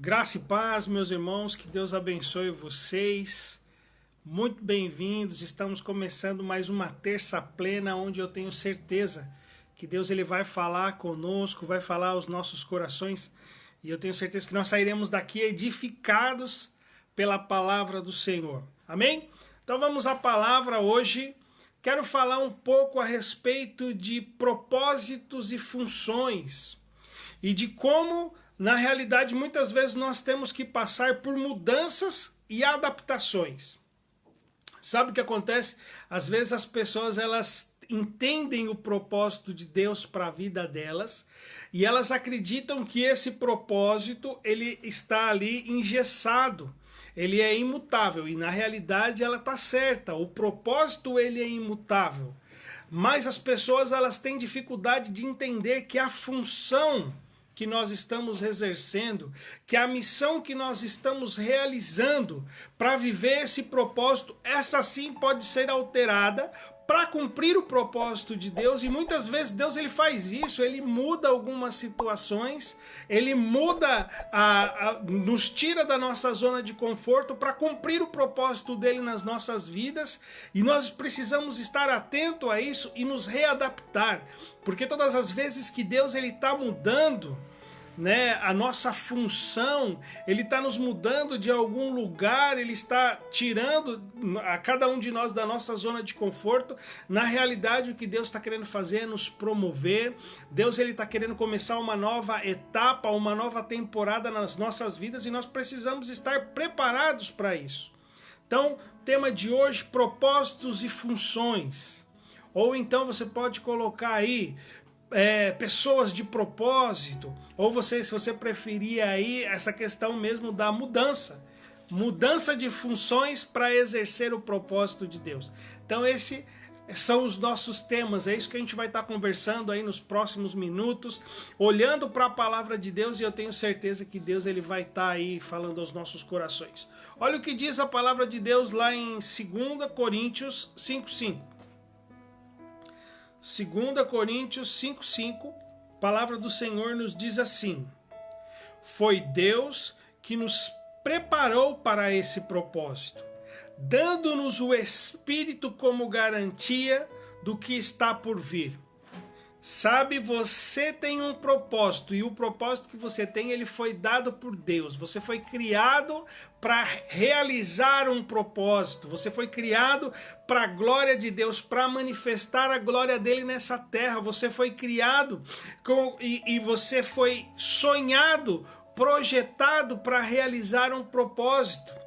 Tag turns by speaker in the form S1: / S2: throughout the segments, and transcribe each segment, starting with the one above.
S1: Graça e paz, meus irmãos, que Deus abençoe vocês. Muito bem-vindos. Estamos começando mais uma terça plena, onde eu tenho certeza que Deus ele vai falar conosco, vai falar aos nossos corações. E eu tenho certeza que nós sairemos daqui edificados pela palavra do Senhor. Amém? Então vamos à palavra hoje. Quero falar um pouco a respeito de propósitos e funções e de como, na realidade, muitas vezes nós temos que passar por mudanças e adaptações. Sabe o que acontece? Às vezes as pessoas elas entendem o propósito de Deus para a vida delas e elas acreditam que esse propósito ele está ali engessado. Ele é imutável e na realidade ela está certa, o propósito ele é imutável. Mas as pessoas elas têm dificuldade de entender que a função que nós estamos exercendo, que a missão que nós estamos realizando para viver esse propósito, essa sim pode ser alterada para cumprir o propósito de Deus. E muitas vezes Deus ele faz isso, ele muda algumas situações, ele muda, nos tira da nossa zona de conforto para cumprir o propósito dele nas nossas vidas, e nós precisamos estar atento a isso e nos readaptar, porque todas as vezes que Deus ele está mudando, né, a nossa função, ele está nos mudando de algum lugar, ele está tirando a cada um de nós da nossa zona de conforto. Na realidade, o que Deus está querendo fazer é nos promover. Deus ele está querendo começar uma nova etapa, uma nova temporada nas nossas vidas, e nós precisamos estar preparados para isso. Então, tema de hoje, propósitos e funções. Ou então você pode colocar aí pessoas de propósito, ou você, se você preferir aí essa questão mesmo da mudança de funções para exercer o propósito de Deus. Então esses são os nossos temas, é isso que a gente vai estar conversando aí nos próximos minutos, olhando para a palavra de Deus, e eu tenho certeza que Deus ele vai estar aí falando aos nossos corações. Olha o que diz a palavra de Deus lá em 2 Coríntios 5:5. 2 Coríntios 5:5, a palavra do Senhor nos diz assim: foi Deus que nos preparou para esse propósito, dando-nos o Espírito como garantia do que está por vir. Sabe, você tem um propósito, e o propósito que você tem, ele foi dado por Deus. Você foi criado para realizar um propósito. Você foi criado para a glória de Deus, para manifestar a glória dele nessa terra. Você foi criado e você foi sonhado, projetado para realizar um propósito.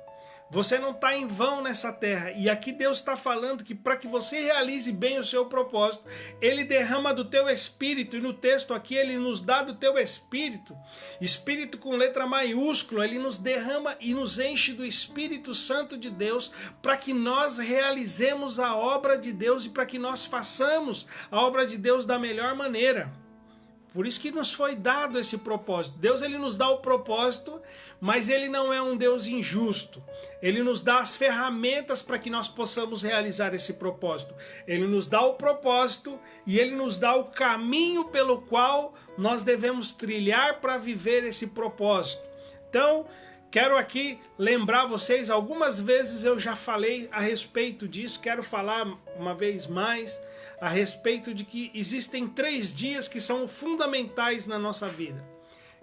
S1: Você não está em vão nessa terra. E aqui Deus está falando que para que você realize bem o seu propósito, ele derrama do teu espírito. E no texto aqui ele nos dá do teu espírito. Espírito com letra maiúscula. Ele nos derrama e nos enche do Espírito Santo de Deus para que nós realizemos a obra de Deus e para que nós façamos a obra de Deus da melhor maneira. Por isso que nos foi dado esse propósito. Deus ele nos dá o propósito, mas ele não é um Deus injusto. Ele nos dá as ferramentas para que nós possamos realizar esse propósito. Ele nos dá o propósito e ele nos dá o caminho pelo qual nós devemos trilhar para viver esse propósito. Então, quero aqui lembrar vocês, algumas vezes eu já falei a respeito disso, quero falar uma vez mais a respeito de que existem 3 dias que são fundamentais na nossa vida.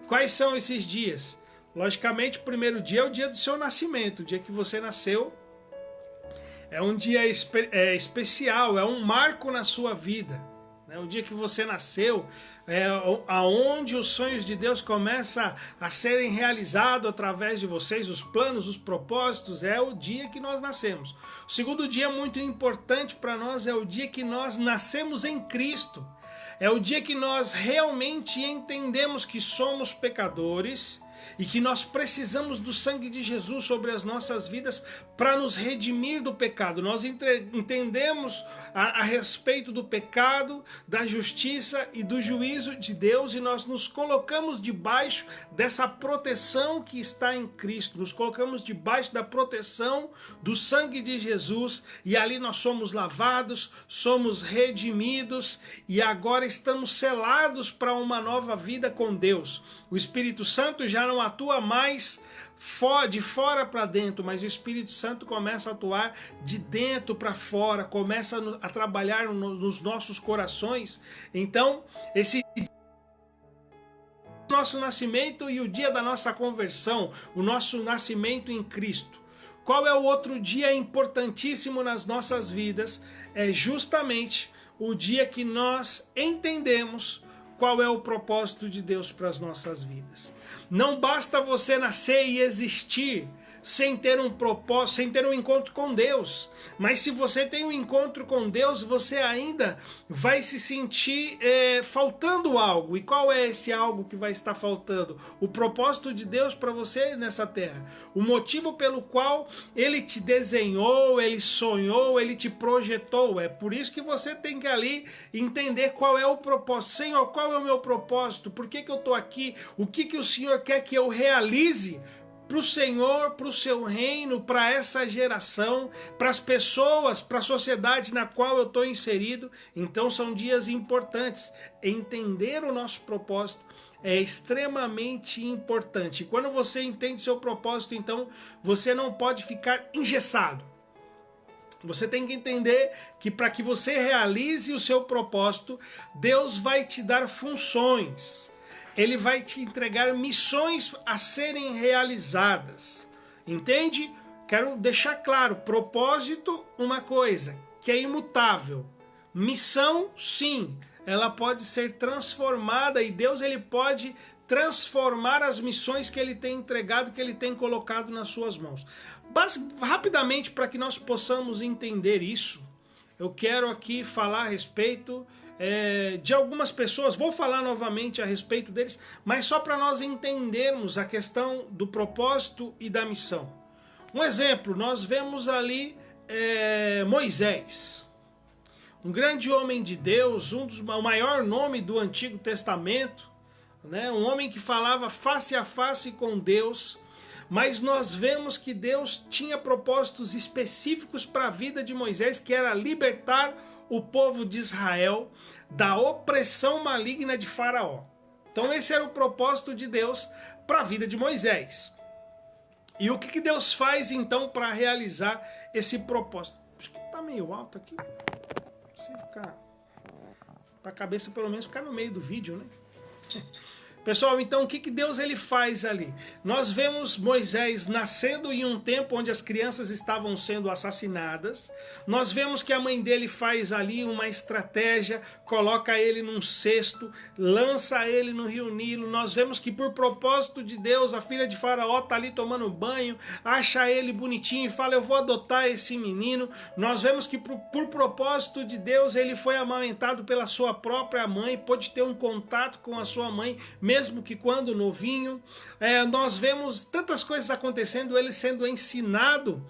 S1: Quais são esses dias? Logicamente, o primeiro dia é o dia do seu nascimento, o dia que você nasceu. É um dia especial, é um marco na sua vida. O dia que você nasceu, aonde os sonhos de Deus começam a serem realizados através de vocês, os planos, os propósitos, é o dia que nós nascemos. O segundo dia muito importante para nós é o dia que nós nascemos em Cristo. É o dia que nós realmente entendemos que somos pecadores e que nós precisamos do sangue de Jesus sobre as nossas vidas para nos redimir do pecado. Nós entendemos a respeito do pecado, da justiça e do juízo de Deus, e nós nos colocamos debaixo dessa proteção que está em Cristo. Nos colocamos debaixo da proteção do sangue de Jesus, e ali nós somos lavados, somos redimidos e agora estamos selados para uma nova vida com Deus. O Espírito Santo já não atua mais de fora para dentro, mas o Espírito Santo começa a atuar de dentro para fora, começa a trabalhar nos nossos corações. Então, esse nosso nascimento e o dia da nossa conversão, o nosso nascimento em Cristo. Qual é o outro dia importantíssimo nas nossas vidas? É justamente o dia que nós entendemos qual é o propósito de Deus para as nossas vidas. Não basta você nascer e existir sem ter um propósito, sem ter um encontro com Deus. Mas se você tem um encontro com Deus, você ainda vai se sentir faltando algo. E qual é esse algo que vai estar faltando? O propósito de Deus para você nessa terra. O motivo pelo qual Ele te desenhou, Ele sonhou, Ele te projetou. É por isso que você tem que ali entender qual é o propósito. Senhor, qual é o meu propósito? Por que eu estou aqui? O que o Senhor quer que eu realize para o Senhor, para o seu reino, para essa geração, para as pessoas, para a sociedade na qual eu estou inserido. Então são dias importantes. Entender o nosso propósito é extremamente importante. E quando você entende seu propósito, então você não pode ficar engessado. Você tem que entender que para que você realize o seu propósito, Deus vai te dar funções. Ele vai te entregar missões a serem realizadas. Entende? Quero deixar claro, propósito, uma coisa que é imutável. Missão, sim, ela pode ser transformada e Deus ele pode transformar as missões que ele tem entregado, que ele tem colocado nas suas mãos. Rapidamente, para que nós possamos entender isso, eu quero aqui falar a respeito de algumas pessoas, vou falar novamente a respeito deles, mas só para nós entendermos a questão do propósito e da missão. Um exemplo, nós vemos ali Moisés, um grande homem de Deus, o maior nome do Antigo Testamento, né? Um homem que falava face a face com Deus, mas nós vemos que Deus tinha propósitos específicos para a vida de Moisés, que era libertar o povo de Israel da opressão maligna de Faraó. Então esse era o propósito de Deus para a vida de Moisés. E o que Deus faz então para realizar esse propósito? Acho que está meio alto aqui. Se ficar para a cabeça pelo menos ficar no meio do vídeo, né? Pessoal, então o que Deus ele faz ali? Nós vemos Moisés nascendo em um tempo onde as crianças estavam sendo assassinadas. Nós vemos que a mãe dele faz ali uma estratégia, coloca ele num cesto, lança ele no rio Nilo. Nós vemos que por propósito de Deus, a filha de Faraó está ali tomando banho, acha ele bonitinho e fala, eu vou adotar esse menino. Nós vemos que por propósito de Deus, ele foi amamentado pela sua própria mãe, pôde ter um contato com a sua mãe, mesmo que quando novinho. Nós vemos tantas coisas acontecendo, ele sendo ensinado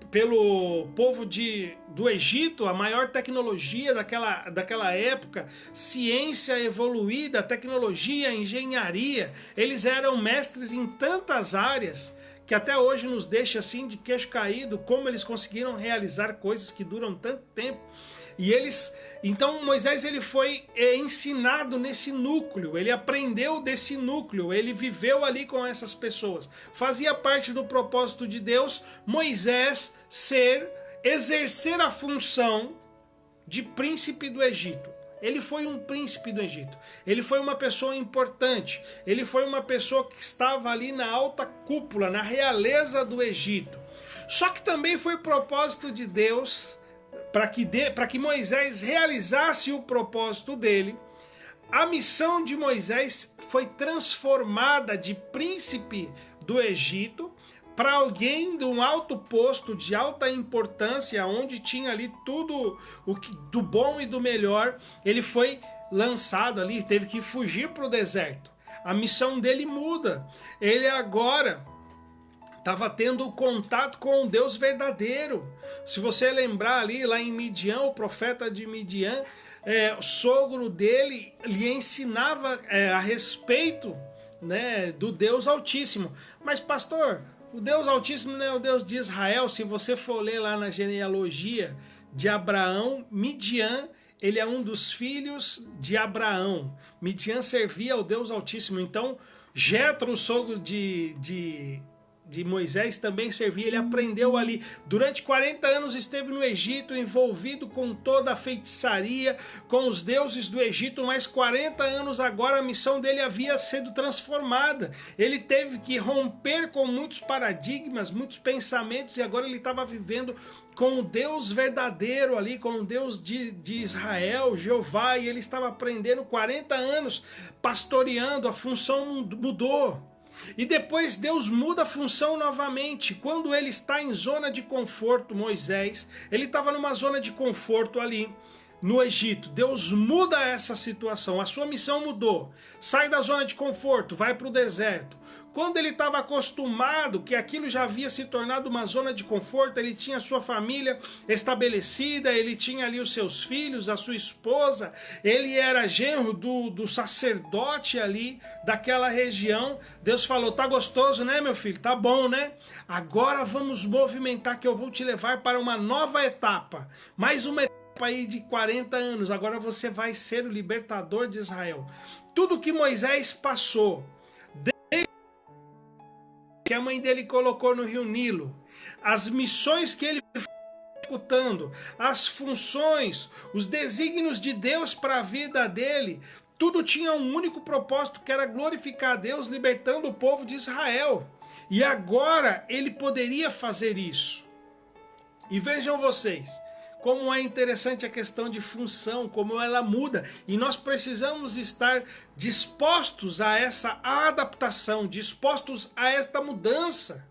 S1: pelo povo do Egito, a maior tecnologia daquela época, ciência evoluída, tecnologia, engenharia. Eles eram mestres em tantas áreas que até hoje nos deixa assim de queixo caído, como eles conseguiram realizar coisas que duram tanto tempo. Então Moisés ele foi ensinado nesse núcleo, ele aprendeu desse núcleo, ele viveu ali com essas pessoas. Fazia parte do propósito de Deus Moisés exercer a função de príncipe do Egito. Ele foi um príncipe do Egito, ele foi uma pessoa importante, ele foi uma pessoa que estava ali na alta cúpula, na realeza do Egito. Só que também foi propósito de Deus para que Moisés realizasse o propósito dele. A missão de Moisés foi transformada de príncipe do Egito para alguém de um alto posto, de alta importância, onde tinha ali tudo do bom e do melhor. Ele foi lançado ali, teve que fugir para o deserto. A missão dele muda. Ele agora estava tendo contato com o Deus verdadeiro. Se você lembrar ali, lá em Midian, o profeta de Midian, o sogro dele lhe ensinava a respeito, né, do Deus Altíssimo. Mas pastor, o Deus Altíssimo não é o Deus de Israel. Se você for ler lá na genealogia de Abraão, Midian ele é um dos filhos de Abraão. Midian servia ao Deus Altíssimo. Então, Jetro, o sogro de Moisés, também servia. Ele aprendeu ali. Durante 40 anos esteve no Egito, envolvido com toda a feitiçaria, com os deuses do Egito, mas 40 anos agora a missão dele havia sido transformada. Ele teve que romper com muitos paradigmas, muitos pensamentos, e agora ele estava vivendo com o Deus verdadeiro ali, com o Deus de Israel, Jeová, e ele estava aprendendo 40 anos, pastoreando, a função mudou. E depois Deus muda a função novamente. Quando ele está em zona de conforto, Moisés, ele estava numa zona de conforto ali no Egito. Deus muda essa situação, a sua missão mudou. Sai da zona de conforto, vai para o deserto. Quando ele estava acostumado, que aquilo já havia se tornado uma zona de conforto, ele tinha sua família estabelecida, ele tinha ali os seus filhos, a sua esposa, ele era genro do sacerdote ali daquela região. Deus falou: tá gostoso, né, meu filho? Tá bom, né? Agora vamos movimentar, que eu vou te levar para uma nova etapa. Mais uma etapa aí de 40 anos. Agora você vai ser o libertador de Israel. Tudo que Moisés passou, que a mãe dele colocou no Rio Nilo, as missões que ele foi executando, as funções, os desígnios de Deus para a vida dele, tudo tinha um único propósito, que era glorificar a Deus, libertando o povo de Israel. E agora ele poderia fazer isso. E vejam vocês, como é interessante a questão de função, como ela muda. E nós precisamos estar dispostos a essa adaptação, dispostos a esta mudança.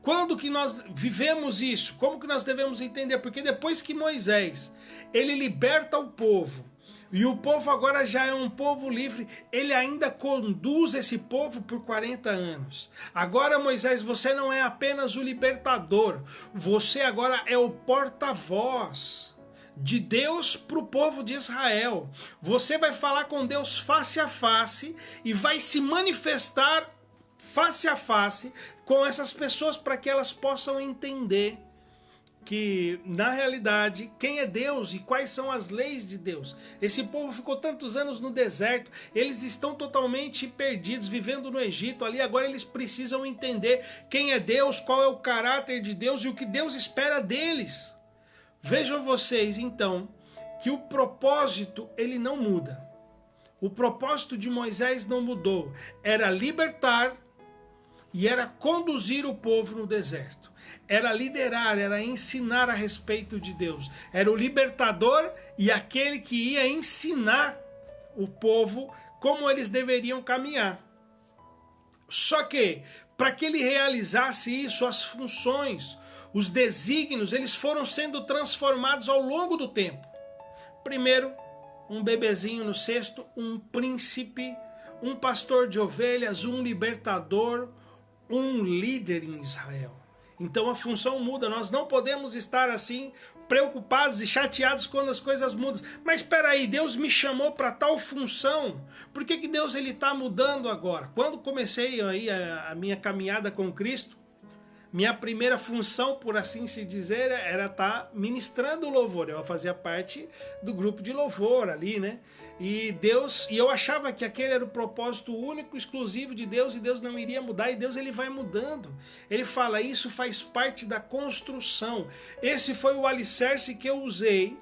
S1: Quando que nós vivemos isso? Como que nós devemos entender? Porque depois que Moisés, ele liberta o povo, e o povo agora já é um povo livre, ele ainda conduz esse povo por 40 anos. Agora, Moisés, você não é apenas o libertador, você agora é o porta-voz de Deus para o povo de Israel. Você vai falar com Deus face a face e vai se manifestar face a face com essas pessoas para que elas possam entender que, na realidade, quem é Deus e quais são as leis de Deus. Esse povo ficou tantos anos no deserto, eles estão totalmente perdidos, vivendo no Egito ali. Agora eles precisam entender quem é Deus, qual é o caráter de Deus e o que Deus espera deles. Vejam vocês, então, que o propósito, ele não muda. O propósito de Moisés não mudou. Era libertar e era conduzir o povo no deserto. Era liderar, era ensinar a respeito de Deus. Era o libertador e aquele que ia ensinar o povo como eles deveriam caminhar. Só que, para que ele realizasse isso, as funções, os desígnios, eles foram sendo transformados ao longo do tempo. Primeiro, um bebezinho no cesto, um príncipe, um pastor de ovelhas, um libertador, um líder em Israel. Então a função muda, nós não podemos estar assim preocupados e chateados quando as coisas mudam. Mas espera aí, Deus me chamou para tal função, por que Deus está mudando agora? Quando comecei aí a minha caminhada com Cristo, minha primeira função, por assim se dizer, era estar ministrando louvor. Eu fazia parte do grupo de louvor ali, né? E eu achava que aquele era o propósito único, exclusivo de Deus, e Deus não iria mudar, e Deus ele vai mudando. Ele fala, isso faz parte da construção. Esse foi o alicerce que eu usei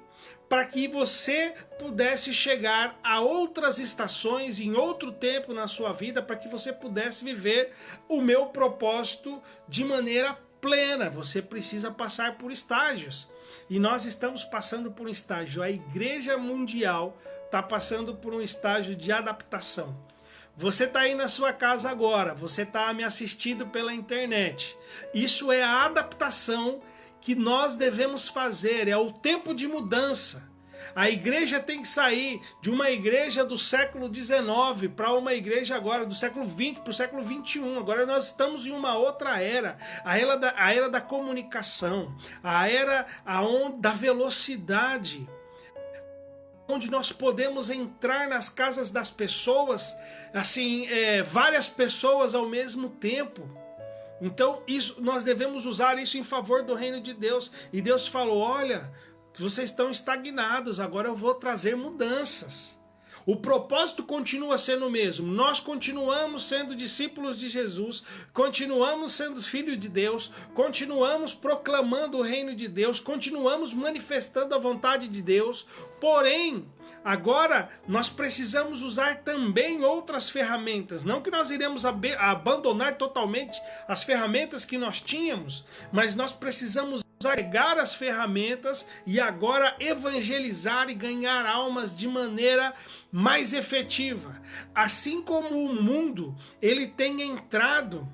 S1: para que você pudesse chegar a outras estações, em outro tempo na sua vida, para que você pudesse viver o meu propósito de maneira plena. Você precisa passar por estágios. E nós estamos passando por um estágio. A Igreja Mundial está passando por um estágio de adaptação. Você está aí na sua casa agora, você está me assistindo pela internet. Isso é a adaptação que nós devemos fazer, é o tempo de mudança. A igreja tem que sair de uma igreja do século XIX para uma igreja agora do século XX para o século XXI. Agora nós estamos em uma outra era, a era da comunicação, a era da velocidade, onde nós podemos entrar nas casas das pessoas, assim, várias pessoas ao mesmo tempo. Então nós devemos usar isso em favor do reino de Deus. E Deus falou, olha, vocês estão estagnados, agora eu vou trazer mudanças. O propósito continua sendo o mesmo. Nós continuamos sendo discípulos de Jesus, continuamos sendo filhos de Deus, continuamos proclamando o reino de Deus, continuamos manifestando a vontade de Deus. Porém, agora nós precisamos usar também outras ferramentas. Não que nós iremos abandonar totalmente as ferramentas que nós tínhamos, mas nós precisamos pegar as ferramentas e agora evangelizar e ganhar almas de maneira mais efetiva. Assim como o mundo ele tem entrado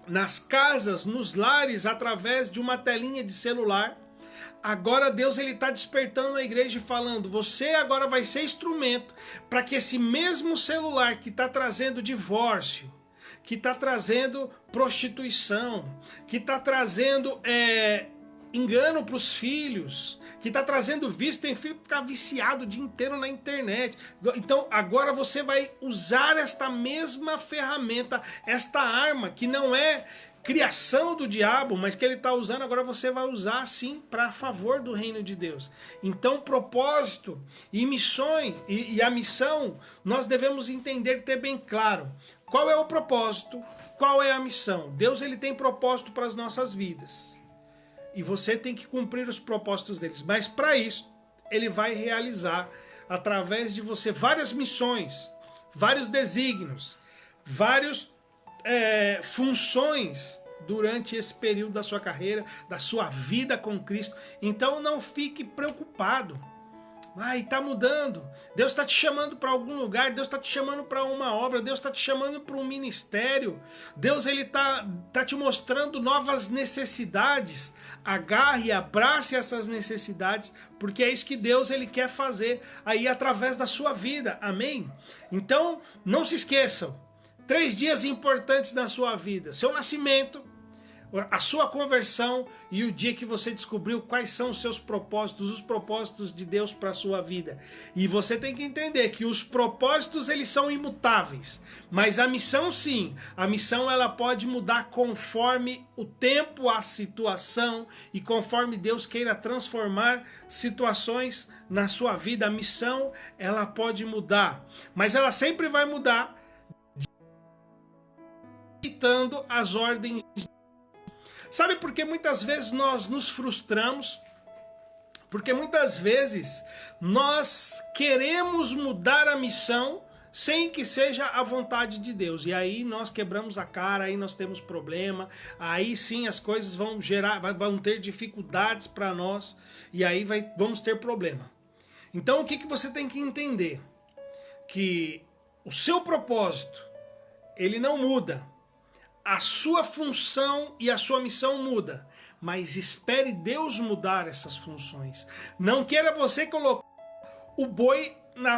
S1: nas casas, nos lares, através de uma telinha de celular, agora Deus ele está despertando a igreja e falando, você agora vai ser instrumento para que esse mesmo celular que está trazendo divórcio, que está trazendo prostituição, que está trazendo engano para os filhos, que está trazendo vício, tem filho que fica viciado o dia inteiro na internet. Então agora você vai usar esta mesma ferramenta, esta arma que não é criação do diabo, mas que ele está usando, agora você vai usar sim para favor do reino de Deus. Então propósito e missões e a missão nós devemos entender, ter bem claro. Qual é o propósito? Qual é a missão? Deus ele tem propósito para as nossas vidas. E você tem que cumprir os propósitos deles. Mas para isso, ele vai realizar através de você várias missões, vários desígnios, várias funções durante esse período da sua carreira, da sua vida com Cristo. Então não fique preocupado. Ai, tá mudando. Deus está te chamando para algum lugar, Deus está te chamando para uma obra, Deus está te chamando para um ministério. Deus ele tá te mostrando novas necessidades. Agarre, abrace essas necessidades, porque é isso que Deus ele quer fazer aí através da sua vida. Amém? Então, não se esqueçam. 3 dias importantes na sua vida: seu nascimento, a sua conversão e o dia que você descobriu quais são os seus propósitos, os propósitos de Deus para a sua vida. E você tem que entender que os propósitos eles são imutáveis, mas a missão sim, a missão ela pode mudar conforme o tempo, a situação e conforme Deus queira transformar situações na sua vida. A missão ela pode mudar, mas ela sempre vai mudar ditando as ordens. Sabe por que muitas vezes nós nos frustramos? Porque muitas vezes nós queremos mudar a missão sem que seja a vontade de Deus. E aí nós quebramos a cara, aí nós temos problema, aí sim as coisas vão ter dificuldades para nós e aí vamos ter problema. Então o que você tem que entender? Que o seu propósito, ele não muda. A sua função e a sua missão muda, mas espere Deus mudar essas funções. Não queira você colocar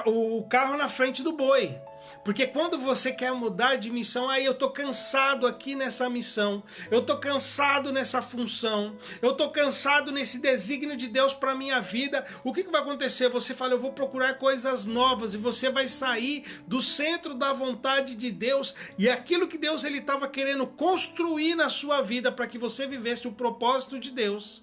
S1: o carro na frente do boi. Porque quando você quer mudar de missão, aí eu tô cansado aqui nessa missão, eu tô cansado nessa função, eu tô cansado nesse desígnio de Deus para minha vida. O que vai acontecer? Você fala, eu vou procurar coisas novas, e você vai sair do centro da vontade de Deus, e aquilo que Deus ele estava querendo construir na sua vida para que você vivesse o propósito de Deus,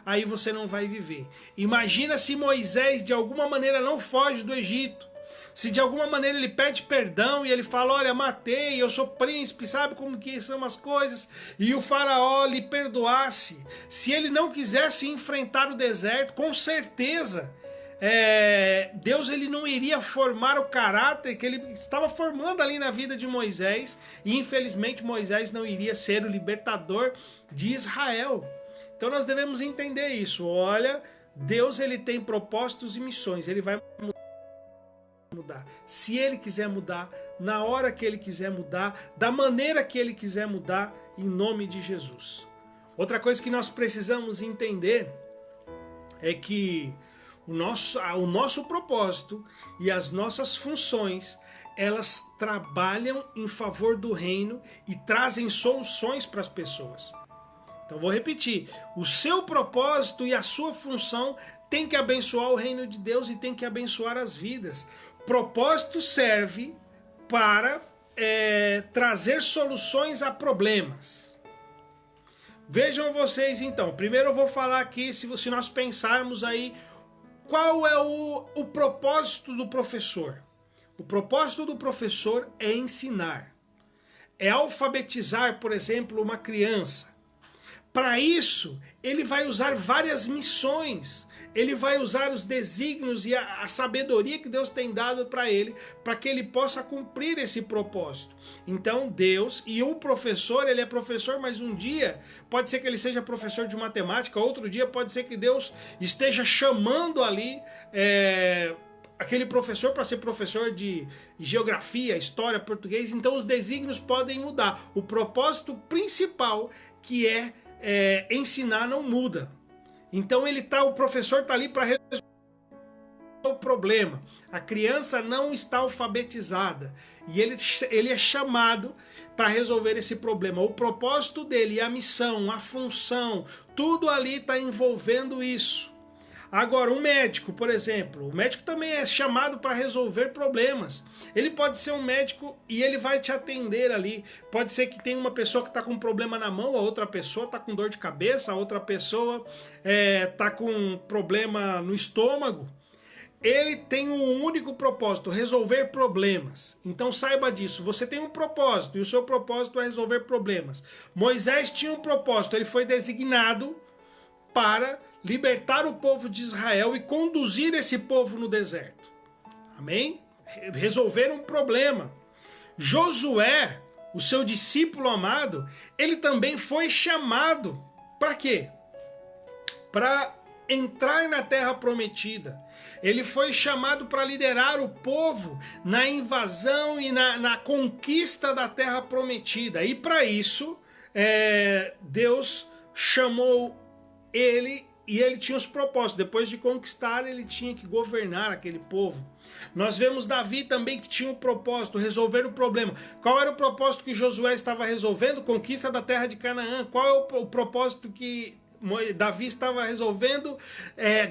S1: aí você não vai viver. Imagina se Moisés de alguma maneira não foge do Egito. Se de alguma maneira ele pede perdão e ele fala, olha, matei, eu sou príncipe, sabe como que são as coisas? E o faraó lhe perdoasse. Se ele não quisesse enfrentar o deserto, com certeza Deus ele não iria formar o caráter que ele estava formando ali na vida de Moisés. E infelizmente Moisés não iria ser o libertador de Israel. Então nós devemos entender isso. Olha, Deus ele tem propósitos e missões, ele vai mudar. Se ele quiser mudar, na hora que ele quiser mudar, da maneira que ele quiser mudar, em nome de Jesus. Outra coisa que nós precisamos entender é que o nosso propósito e as nossas funções, elas trabalham em favor do reino e trazem soluções para as pessoas. Então vou repetir, o seu propósito e a sua função tem que abençoar o reino de Deus e tem que abençoar as vidas. Propósito serve para trazer soluções a problemas. Vejam vocês então, primeiro eu vou falar aqui, se nós pensarmos aí, qual é o propósito do professor? O propósito do professor é ensinar, é alfabetizar, por exemplo, uma criança. Para isso, ele vai usar várias missões, ele vai usar os desígnios e a sabedoria que Deus tem dado para ele, para que ele possa cumprir esse propósito. Então Deus, e o professor, ele é professor, mas um dia pode ser que ele seja professor de matemática, outro dia pode ser que Deus esteja chamando ali aquele professor para ser professor de geografia, história, português. Então os desígnios podem mudar. O propósito principal, que é ensinar, não muda. Então o professor está ali para resolver o problema. A criança não está alfabetizada e ele é chamado para resolver esse problema. O propósito dele, a missão, a função, tudo ali está envolvendo isso. Agora, um médico, por exemplo, o médico também é chamado para resolver problemas. Ele pode ser um médico e ele vai te atender ali. Pode ser que tenha uma pessoa que está com um problema na mão, a outra pessoa está com dor de cabeça, a outra pessoa está com um problema no estômago. Ele tem um único propósito, resolver problemas. Então saiba disso, você tem um propósito e o seu propósito é resolver problemas. Moisés tinha um propósito, ele foi designado para libertar o povo de Israel e conduzir esse povo no deserto. Amém? Resolver um problema. Josué, o seu discípulo amado, ele também foi chamado para quê? Para entrar na terra prometida. Ele foi chamado para liderar o povo na invasão e na conquista da terra prometida. E para isso, Deus chamou ele, e ele tinha os propósitos. Depois de conquistar, ele tinha que governar aquele povo. Nós vemos Davi também, que tinha um propósito, resolver o problema. Qual era o propósito que Josué estava resolvendo? Conquista da terra de Canaã. Qual é o propósito que Davi estava resolvendo?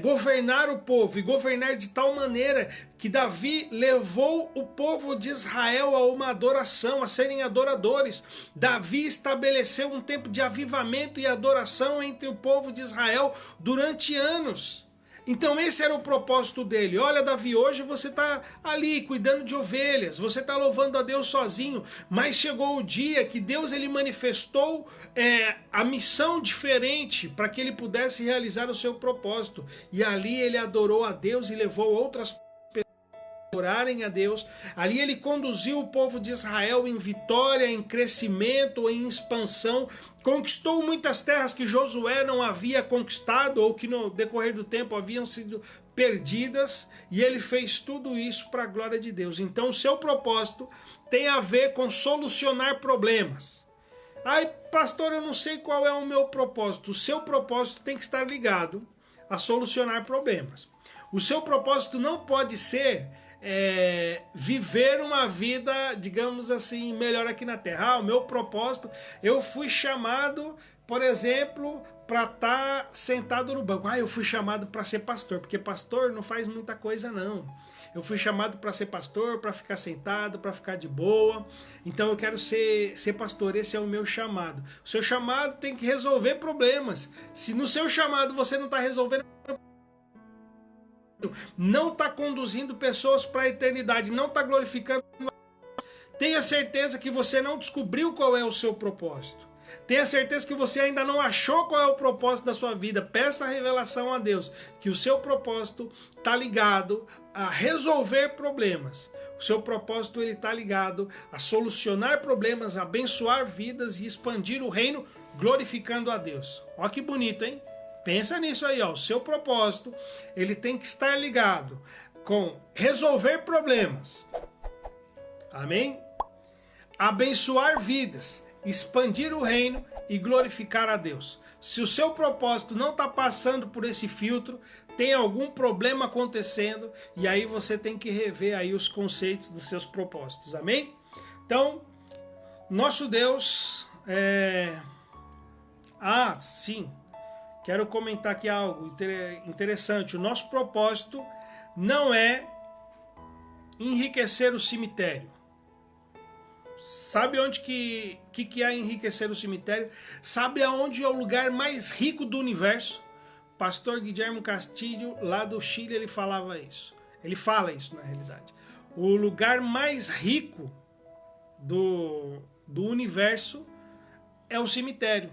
S1: Governar o povo, e governar de tal maneira que Davi levou o povo de Israel a uma adoração, a serem adoradores. Davi estabeleceu um tempo de avivamento e adoração entre o povo de Israel durante anos. Então esse era o propósito dele. Olha, Davi, hoje você está ali cuidando de ovelhas, você está louvando a Deus sozinho, mas chegou o dia que Deus ele manifestou a missão diferente para que ele pudesse realizar o seu propósito. E ali ele adorou a Deus e levou outras pessoas a adorarem a Deus. Ali ele conduziu o povo de Israel em vitória, em crescimento, em expansão. Conquistou muitas terras que Josué não havia conquistado ou que no decorrer do tempo haviam sido perdidas, e ele fez tudo isso para a glória de Deus. Então o seu propósito tem a ver com solucionar problemas. Ai, pastor, eu não sei qual é o meu propósito. O seu propósito tem que estar ligado a solucionar problemas. O seu propósito não pode ser viver uma vida, digamos assim, melhor aqui na Terra. O meu propósito, eu fui chamado, por exemplo, para estar sentado no banco. Eu fui chamado para ser pastor, porque pastor não faz muita coisa não. Eu fui chamado para ser pastor, para ficar sentado, para ficar de boa. Então eu quero ser pastor, esse é o meu chamado. O seu chamado tem que resolver problemas. Se no seu chamado você não está resolvendo, não está conduzindo pessoas para a eternidade, não está glorificando, tenha certeza que você não descobriu qual é o seu propósito. Tenha certeza que você ainda não achou qual é o propósito da sua vida. Peça a revelação a Deus, que o seu propósito está ligado a resolver problemas. O seu propósito está ligado a solucionar problemas, a abençoar vidas e expandir o reino, glorificando a Deus. Olha que bonito, hein? Pensa nisso aí, ó. O seu propósito, ele tem que estar ligado com resolver problemas. Amém? Abençoar vidas, expandir o reino e glorificar a Deus. Se o seu propósito não está passando por esse filtro, tem algum problema acontecendo, e aí você tem que rever aí os conceitos dos seus propósitos. Amém? Então, nosso Deus sim. Quero comentar aqui algo interessante. O nosso propósito não é enriquecer o cemitério. Sabe onde que é enriquecer o cemitério? Sabe aonde é o lugar mais rico do universo? Pastor Guilherme Castilho, lá do Chile, ele falava isso. Ele fala isso, na realidade. O lugar mais rico do universo é o cemitério.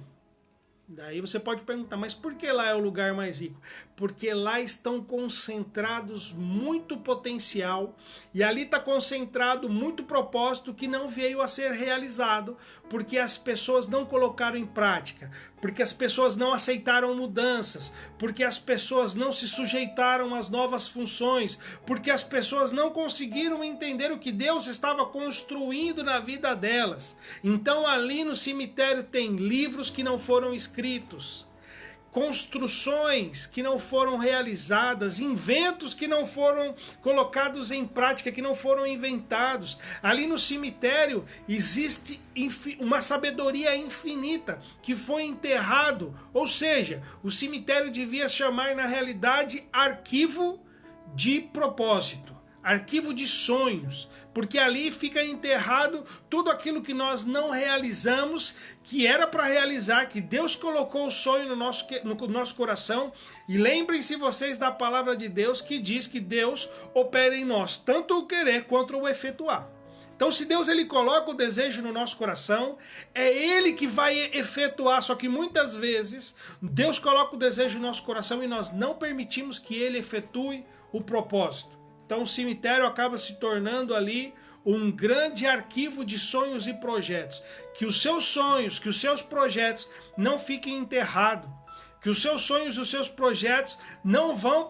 S1: Daí você pode perguntar, mas por que lá é o lugar mais rico? Porque lá estão concentrados muito potencial e ali está concentrado muito propósito que não veio a ser realizado, porque as pessoas não colocaram em prática, porque as pessoas não aceitaram mudanças, porque as pessoas não se sujeitaram às novas funções, porque as pessoas não conseguiram entender o que Deus estava construindo na vida delas. Então ali no cemitério tem livros que não foram escritos, construções que não foram realizadas, inventos que não foram colocados em prática, que não foram inventados. Ali no cemitério existe uma sabedoria infinita que foi enterrado, ou seja, o cemitério devia chamar na realidade arquivo de propósito, arquivo de sonhos, porque ali fica enterrado tudo aquilo que nós não realizamos, que era para realizar, que Deus colocou o sonho no nosso coração. E lembrem-se vocês da palavra de Deus que diz que Deus opera em nós, tanto o querer quanto o efetuar. Então, se Deus ele coloca o desejo no nosso coração, é Ele que vai efetuar. Só que muitas vezes Deus coloca o desejo no nosso coração e nós não permitimos que Ele efetue o propósito. Então o cemitério acaba se tornando ali um grande arquivo de sonhos e projetos. Que os seus sonhos, que os seus projetos não fiquem enterrados. Que os seus sonhos e os seus projetos não vá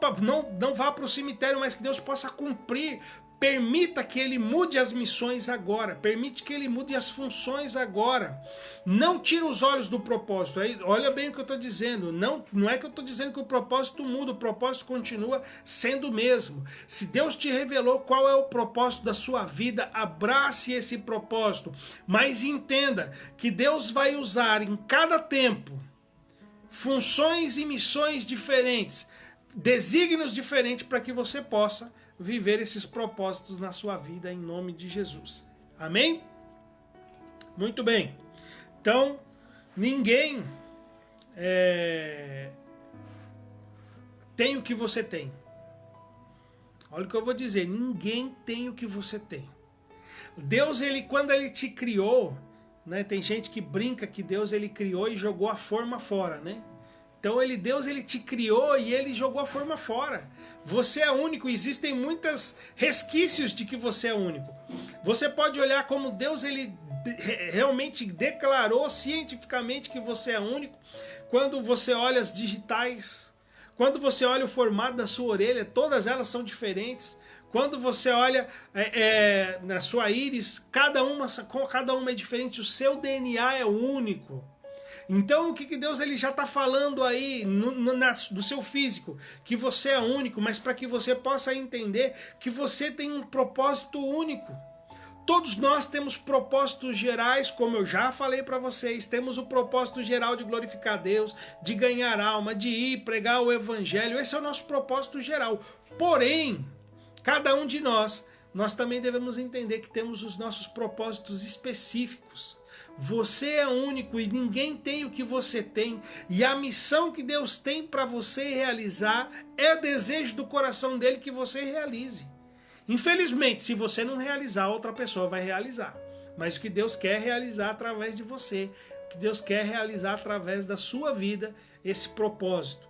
S1: para o cemitério, mas que Deus possa cumprir. Permita que Ele mude as missões agora. Permite que Ele mude as funções agora. Não tira os olhos do propósito. Aí, olha bem o que eu estou dizendo. Não é que eu estou dizendo que o propósito muda. O propósito continua sendo o mesmo. Se Deus te revelou qual é o propósito da sua vida, abrace esse propósito. Mas entenda que Deus vai usar em cada tempo funções e missões diferentes, desígnios diferentes para que você possa viver esses propósitos na sua vida em nome de Jesus. Amém? Muito bem. Então, ninguém tem o que você tem. Olha o que eu vou dizer. Ninguém tem o que você tem. Deus, quando Ele te criou, né, tem gente que brinca que Deus ele criou e jogou a forma fora, né? Então Deus ele te criou e Ele jogou a forma fora. Você é único, existem muitos resquícios de que você é único. Você pode olhar como Deus ele realmente declarou cientificamente que você é único. Quando você olha as digitais, quando você olha o formato da sua orelha, todas elas são diferentes. Quando você olha na sua íris, cada uma é diferente, o seu DNA é único. Então o que Deus ele já está falando aí do seu físico? Que você é único, mas para que você possa entender que você tem um propósito único. Todos nós temos propósitos gerais, como eu já falei para vocês. Temos o propósito geral de glorificar a Deus, de ganhar alma, de ir pregar o evangelho. Esse é o nosso propósito geral. Porém, cada um de nós também devemos entender que temos os nossos propósitos específicos. Você é único e ninguém tem o que você tem. E a missão que Deus tem para você realizar é desejo do coração dele que você realize. Infelizmente, se você não realizar, outra pessoa vai realizar. Mas o que Deus quer realizar através de você, o que Deus quer realizar através da sua vida, esse propósito.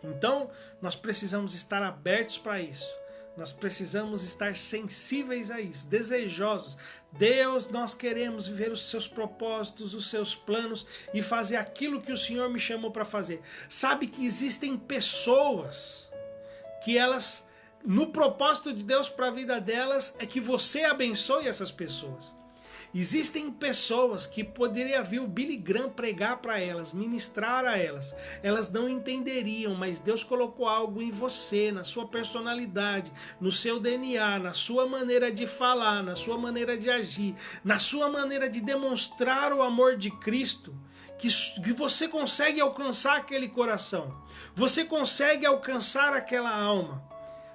S1: Então, nós precisamos estar abertos para isso. Nós precisamos estar sensíveis a isso, desejosos. Deus, nós queremos viver os seus propósitos, os seus planos e fazer aquilo que o Senhor me chamou para fazer. Sabe que existem pessoas que elas, no propósito de Deus para a vida delas, é que você abençoe essas pessoas. Existem pessoas que poderia vir o Billy Graham pregar para elas, ministrar a elas. Elas não entenderiam, mas Deus colocou algo em você, na sua personalidade, no seu DNA, na sua maneira de falar, na sua maneira de agir, na sua maneira de demonstrar o amor de Cristo, que você consegue alcançar aquele coração. Você consegue alcançar aquela alma.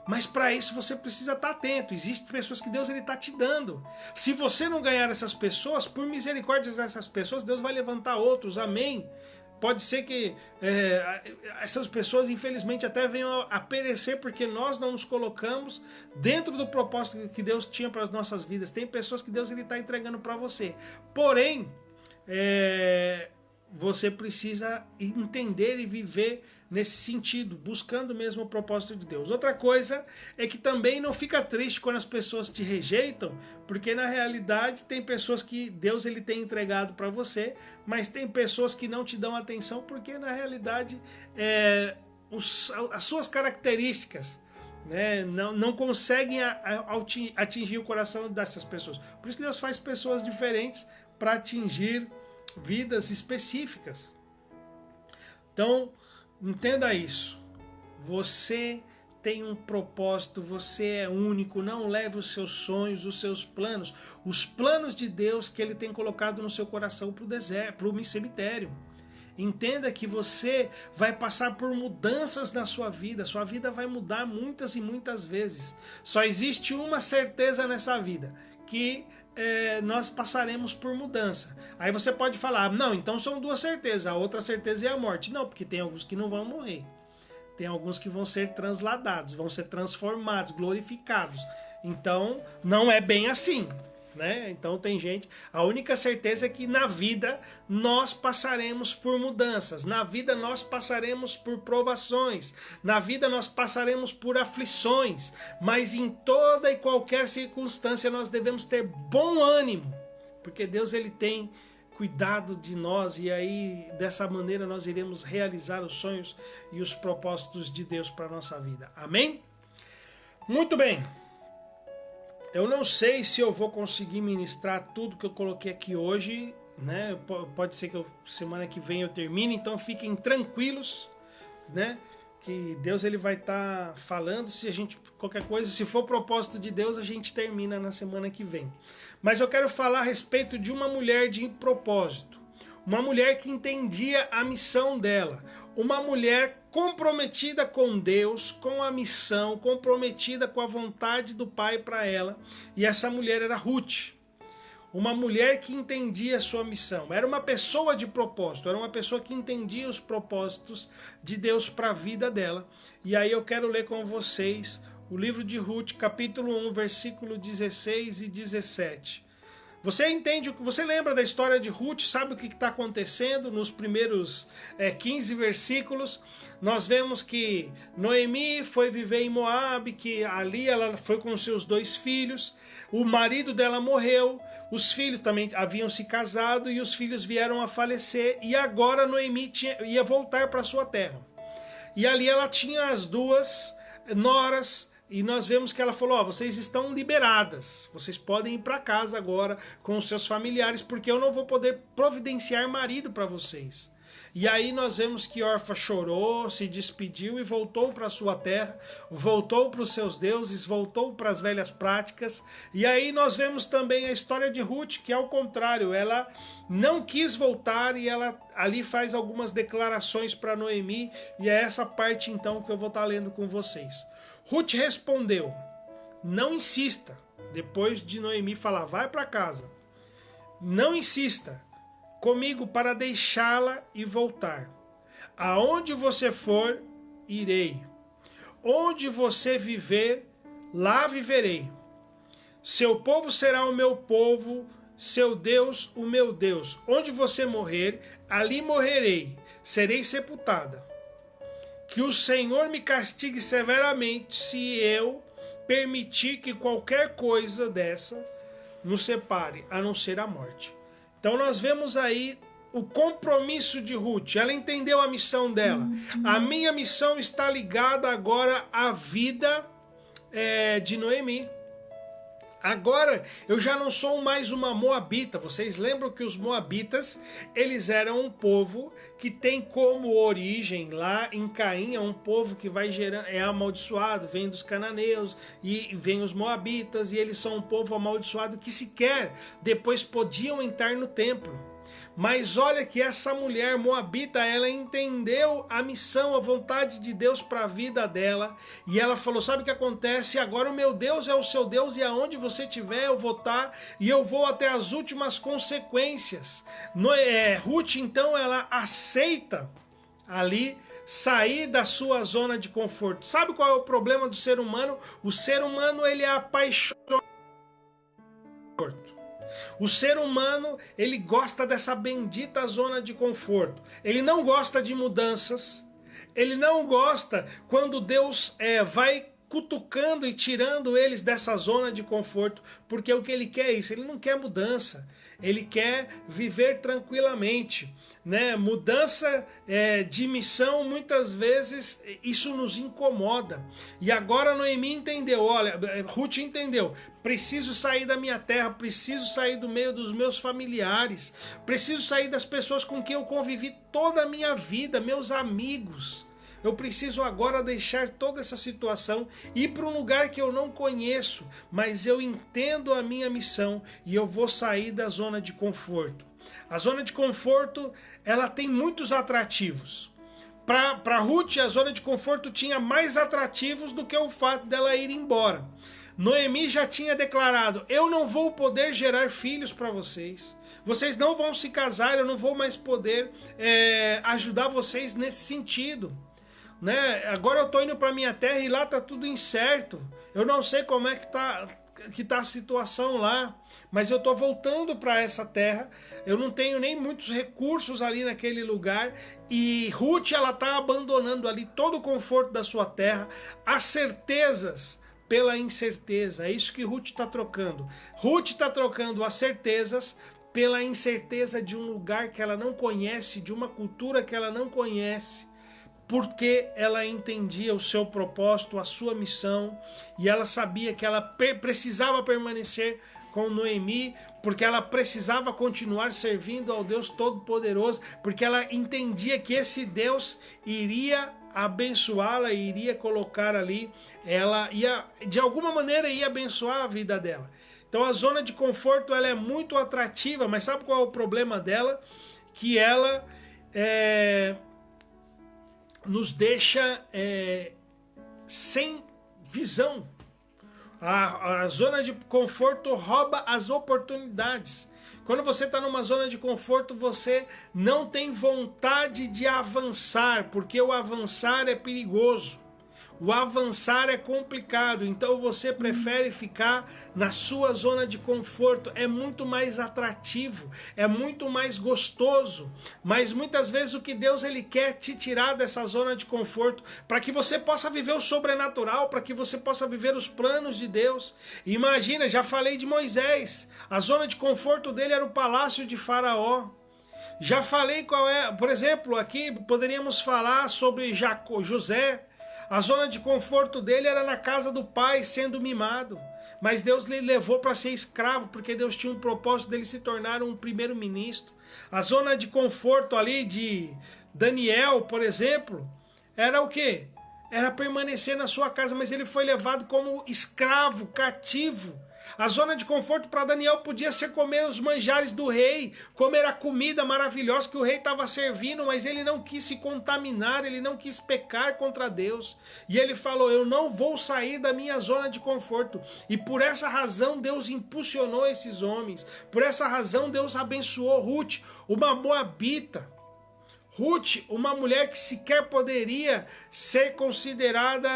S1: Mas para isso você precisa estar atento. Existem pessoas que Deus está te dando. Se você não ganhar essas pessoas, por misericórdia dessas pessoas, Deus vai levantar outros. Amém? Pode ser que essas pessoas, infelizmente, até venham a perecer porque nós não nos colocamos dentro do propósito que Deus tinha para as nossas vidas. Tem pessoas que Deus está entregando para você. Porém, você precisa entender e viver nesse sentido, buscando mesmo o propósito de Deus. Outra coisa é que também não fica triste quando as pessoas te rejeitam, porque na realidade tem pessoas que Deus tem entregado para você, mas tem pessoas que não te dão atenção porque na realidade as suas características, né, não conseguem atingir o coração dessas pessoas. Por isso que Deus faz pessoas diferentes para atingir vidas específicas. Então, entenda isso. Você tem um propósito, você é único. Não leve os seus sonhos, os seus planos, os planos de Deus que Ele tem colocado no seu coração para o deserto, para o cemitério. Entenda que você vai passar por mudanças na sua vida vai mudar muitas e muitas vezes. Só existe uma certeza nessa vida, que nós passaremos por mudança. Aí você pode falar, não, então são duas certezas, a outra certeza é a morte. Não, porque tem alguns que não vão morrer. Tem alguns que vão ser transladados, vão ser transformados, glorificados. Então, não é bem assim, né? Então tem gente, a única certeza é que na vida nós passaremos por mudanças, na vida nós passaremos por provações, na vida nós passaremos por aflições, mas em toda e qualquer circunstância nós devemos ter bom ânimo, porque Deus tem cuidado de nós e aí dessa maneira nós iremos realizar os sonhos e os propósitos de Deus para a nossa vida. Amém? Muito bem. Eu não sei se eu vou conseguir ministrar tudo que eu coloquei aqui hoje, né? Pode ser que semana que vem eu termine, então fiquem tranquilos, né? Que Deus vai estar falando. Se a gente qualquer coisa, se for propósito de Deus, a gente termina na semana que vem. Mas eu quero falar a respeito de uma mulher de propósito, uma mulher que entendia a missão dela, uma mulher comprometida com Deus, com a missão, comprometida com a vontade do Pai para ela. E essa mulher era Ruth, uma mulher que entendia a sua missão. Era uma pessoa de propósito, era uma pessoa que entendia os propósitos de Deus para a vida dela. E aí eu quero ler com vocês o livro de Ruth, capítulo 1, versículo 16 e 17. Você entende, você lembra da história de Ruth, sabe o que está acontecendo nos primeiros 15 versículos? Nós vemos que Noemi foi viver em Moabe, que ali ela foi com seus 2 filhos, o marido dela morreu, os filhos também haviam se casado e os filhos vieram a falecer, e agora Noemi ia voltar para sua terra. E ali ela tinha as 2 noras. E nós vemos que ela falou, vocês estão liberadas, vocês podem ir para casa agora com os seus familiares, porque eu não vou poder providenciar marido para vocês. E aí nós vemos que Orfa chorou, se despediu e voltou para sua terra, voltou para os seus deuses, voltou para as velhas práticas. E aí nós vemos também a história de Ruth, que ao contrário, ela não quis voltar e ela ali faz algumas declarações para Noemi, e é essa parte então que eu vou estar lendo com vocês. Ruth respondeu, não insista, depois de Noemi falar, vai para casa, não insista comigo para deixá-la e voltar. Aonde você for, irei. Onde você viver, lá viverei. Seu povo será o meu povo, seu Deus, o meu Deus. Onde você morrer, ali morrerei, serei sepultada. Que o Senhor me castigue severamente se eu permitir que qualquer coisa dessa nos separe, a não ser a morte. Então nós vemos aí o compromisso de Ruth. Ela entendeu a missão dela. A minha missão está ligada agora à vida de Noemi. Agora eu já não sou mais uma moabita. Vocês lembram que os moabitas, eles eram um povo que tem como origem lá em Caim, é um povo que vai gerando, é amaldiçoado, vem dos cananeus e vem os moabitas, e eles são um povo amaldiçoado que sequer depois podiam entrar no templo. Mas olha que essa mulher moabita, ela entendeu a missão, a vontade de Deus para a vida dela. E ela falou, sabe o que acontece? Agora o meu Deus é o seu Deus e aonde você estiver eu vou estar e eu vou até as últimas consequências. Ruth, então, ela aceita ali sair da sua zona de conforto. Sabe qual é o problema do ser humano? O ser humano, ele é apaixonado. O ser humano, ele gosta dessa bendita zona de conforto. Ele não gosta de mudanças. Ele não gosta quando Deus vai cutucando e tirando eles dessa zona de conforto, porque o que ele quer é isso, ele não quer mudança. Ele quer viver tranquilamente, né? Mudança de missão, muitas vezes, isso nos incomoda. E agora Noemi entendeu, olha, Ruth entendeu, preciso sair da minha terra, preciso sair do meio dos meus familiares, preciso sair das pessoas com quem eu convivi toda a minha vida, meus amigos. Eu preciso agora deixar toda essa situação e ir para um lugar que eu não conheço, mas eu entendo a minha missão e eu vou sair da zona de conforto. A zona de conforto, ela tem muitos atrativos. Para Ruth, a zona de conforto tinha mais atrativos do que o fato dela ir embora. Noemi já tinha declarado, eu não vou poder gerar filhos para vocês. Vocês não vão se casar, eu não vou mais poder ajudar vocês nesse sentido. Né? Agora eu tô indo para minha terra e lá tá tudo incerto. Eu não sei como é que tá a situação lá, mas eu tô voltando para essa terra. Eu não tenho nem muitos recursos ali naquele lugar e Ruth, ela tá abandonando ali todo o conforto da sua terra, as certezas pela incerteza. É isso que Ruth está trocando. Ruth está trocando as certezas pela incerteza de um lugar que ela não conhece, de uma cultura que ela não conhece. Porque ela entendia o seu propósito, a sua missão, e ela sabia que ela precisava permanecer com Noemi, porque ela precisava continuar servindo ao Deus Todo-Poderoso, porque ela entendia que esse Deus iria abençoá-la e iria colocar ali, ela ia, de alguma maneira, ia abençoar a vida dela. Então a zona de conforto, ela é muito atrativa, mas sabe qual é o problema dela? Que ela nos deixa sem visão. A zona de conforto rouba as oportunidades. Quando você está numa zona de conforto, você não tem vontade de avançar, porque o avançar é perigoso. O avançar é complicado, então você prefere ficar na sua zona de conforto. É muito mais atrativo, é muito mais gostoso. Mas muitas vezes o que Deus ele quer te tirar dessa zona de conforto para que você possa viver o sobrenatural, para que você possa viver os planos de Deus. Imagina, já falei de Moisés. A zona de conforto dele era o palácio de Faraó. Já falei qual é, por exemplo, aqui poderíamos falar sobre José. A zona de conforto dele era na casa do pai, sendo mimado. Mas Deus lhe levou para ser escravo, porque Deus tinha um propósito dele se tornar um primeiro-ministro. A zona de conforto ali de Daniel, por exemplo, era o quê? Era permanecer na sua casa, mas ele foi levado como escravo, cativo. A zona de conforto para Daniel podia ser comer os manjares do rei, comer a comida maravilhosa que o rei estava servindo, mas ele não quis se contaminar, ele não quis pecar contra Deus. E ele falou, eu não vou sair da minha zona de conforto. E por essa razão Deus impulsionou esses homens. Por essa razão Deus abençoou Ruth, uma moabita. Ruth, uma mulher que sequer poderia ser considerada,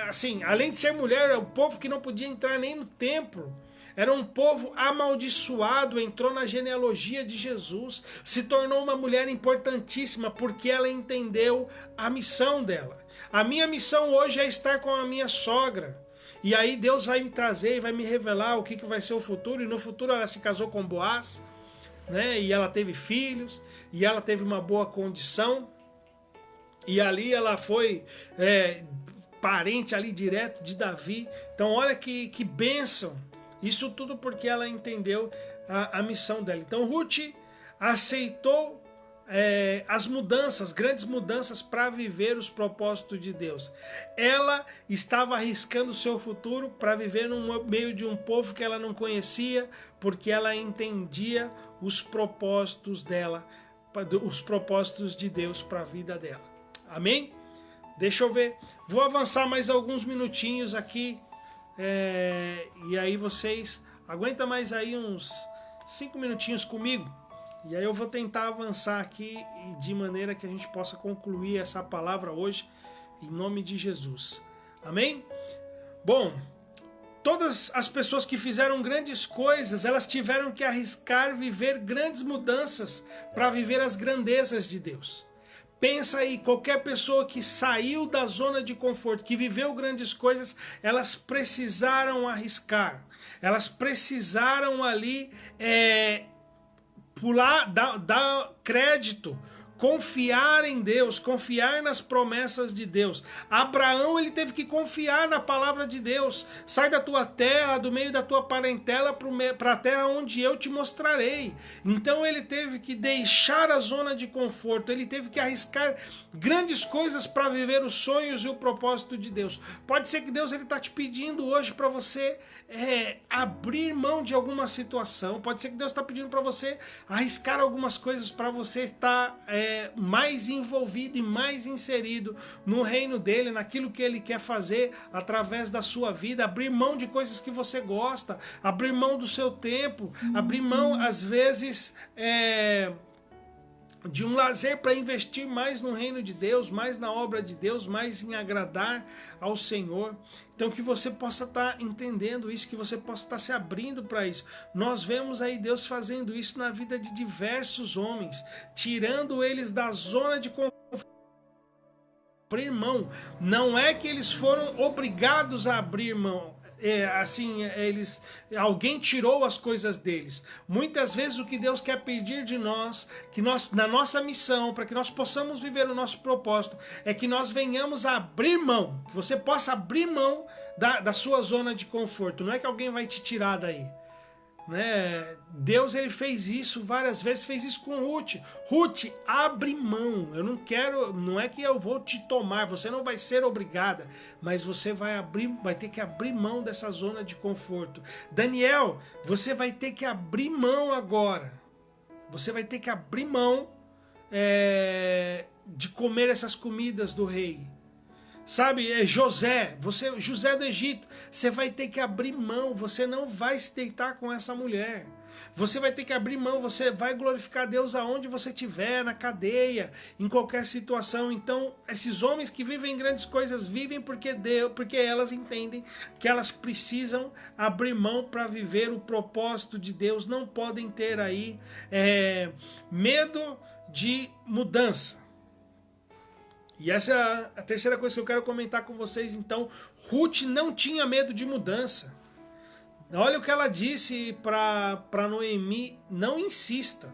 S1: assim, além de ser mulher, era o povo que não podia entrar nem no templo. Era um povo amaldiçoado, entrou na genealogia de Jesus, se tornou uma mulher importantíssima porque ela entendeu a missão dela. A minha missão hoje é estar com a minha sogra. E aí Deus vai me trazer e vai me revelar o que vai ser o futuro. E no futuro ela se casou com Boaz, né? E ela teve filhos, e ela teve uma boa condição, e ali ela foi parente ali direto de Davi. Então olha que bênção, isso tudo porque ela entendeu a missão dela. Então Ruth aceitou as mudanças, grandes mudanças para viver os propósitos de Deus. Ela estava arriscando o seu futuro para viver no meio de um povo que ela não conhecia, porque ela entendia os propósitos dela, os propósitos de Deus para a vida dela. Amém? Deixa eu ver. Vou avançar mais alguns minutinhos aqui. E aí vocês aguenta mais aí uns 5 minutinhos comigo. E aí eu vou tentar avançar aqui de maneira que a gente possa concluir essa palavra hoje, em nome de Jesus. Amém? Bom, todas as pessoas que fizeram grandes coisas, elas tiveram que arriscar viver grandes mudanças para viver as grandezas de Deus. Pensa aí, qualquer pessoa que saiu da zona de conforto, que viveu grandes coisas, elas precisaram arriscar. Elas precisaram ali pular, dar crédito, confiar em Deus, confiar nas promessas de Deus. Abraão, ele teve que confiar na palavra de Deus. Sai da tua terra, do meio da tua parentela, para a terra onde eu te mostrarei. Então ele teve que deixar a zona de conforto, ele teve que arriscar grandes coisas para viver os sonhos e o propósito de Deus. Pode ser que Deus está te pedindo hoje para você abrir mão de alguma situação. Pode ser que Deus está pedindo para você arriscar algumas coisas para você estar mais envolvido e mais inserido no reino dele, naquilo que ele quer fazer através da sua vida, abrir mão de coisas que você gosta, abrir mão do seu tempo, abrir mão às vezes de um lazer para investir mais no reino de Deus, mais na obra de Deus, mais em agradar ao Senhor. Então que você possa estar entendendo isso, que você possa estar se abrindo para isso. Nós vemos aí Deus fazendo isso na vida de diversos homens, tirando eles da zona de conforto. Abrir mão. Não é que eles foram obrigados a abrir mão. Alguém tirou as coisas deles. Muitas vezes o que Deus quer pedir de nós, que nós, na nossa missão, para que nós possamos viver o nosso propósito, é que nós venhamos a abrir mão, que você possa abrir mão da sua zona de conforto. Não é que alguém vai te tirar daí, né? Deus, ele fez isso várias vezes, fez isso com Ruth. Ruth, abre mão. Eu não quero, não é que eu vou te tomar, você não vai ser obrigada, mas você vai ter que abrir mão dessa zona de conforto. Daniel, você vai ter que abrir mão agora. Você vai ter que abrir mão de comer essas comidas do rei. Sabe, José do Egito, você vai ter que abrir mão, você não vai se deitar com essa mulher. Você vai ter que abrir mão, você vai glorificar Deus aonde você estiver, na cadeia, em qualquer situação. Então, esses homens que vivem grandes coisas, vivem porque elas entendem que elas precisam abrir mão para viver o propósito de Deus. Não podem ter aí medo de mudança. E essa é a terceira coisa que eu quero comentar com vocês. Então, Ruth não tinha medo de mudança. Olha o que ela disse para Noemi: não insista.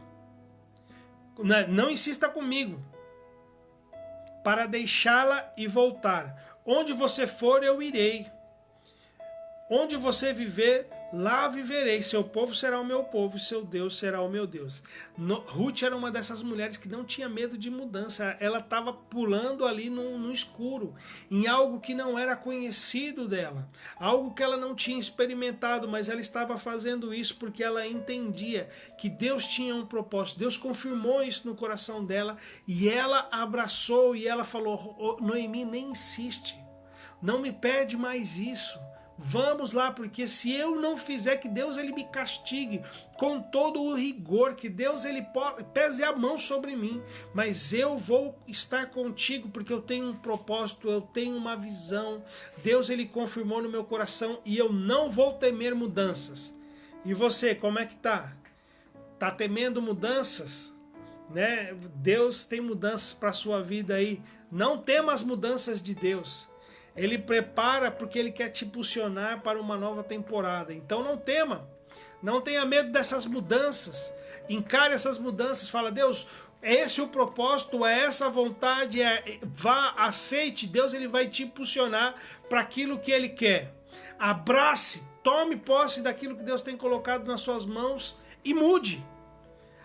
S1: Não insista comigo, para deixá-la e voltar. Onde você for, eu irei. Onde você viver, lá viverei. Seu povo será o meu povo e seu Deus será o meu Deus. Ruth era uma dessas mulheres que não tinha medo de mudança. Ela estava pulando ali no escuro, em algo que não era conhecido dela, algo que ela não tinha experimentado, mas ela estava fazendo isso porque ela entendia que Deus tinha um propósito. Deus confirmou isso no coração dela e ela abraçou e ela falou: Noemi, nem insiste, não me pede mais isso. Vamos lá, porque se eu não fizer, que Deus ele me castigue com todo o rigor, que Deus ele pese a mão sobre mim, mas eu vou estar contigo porque eu tenho um propósito, eu tenho uma visão. Deus ele confirmou no meu coração e eu não vou temer mudanças. E você, como é que tá? Tá temendo mudanças? Né? Deus tem mudanças para a sua vida aí. Não tema as mudanças de Deus. Ele prepara porque ele quer te impulsionar para uma nova temporada. Então não tema, não tenha medo dessas mudanças. Encare essas mudanças, fala: Deus, é esse o propósito, é essa a vontade, vá, aceite. Deus ele vai te impulsionar para aquilo que ele quer. Abrace, tome posse daquilo que Deus tem colocado nas suas mãos e mude.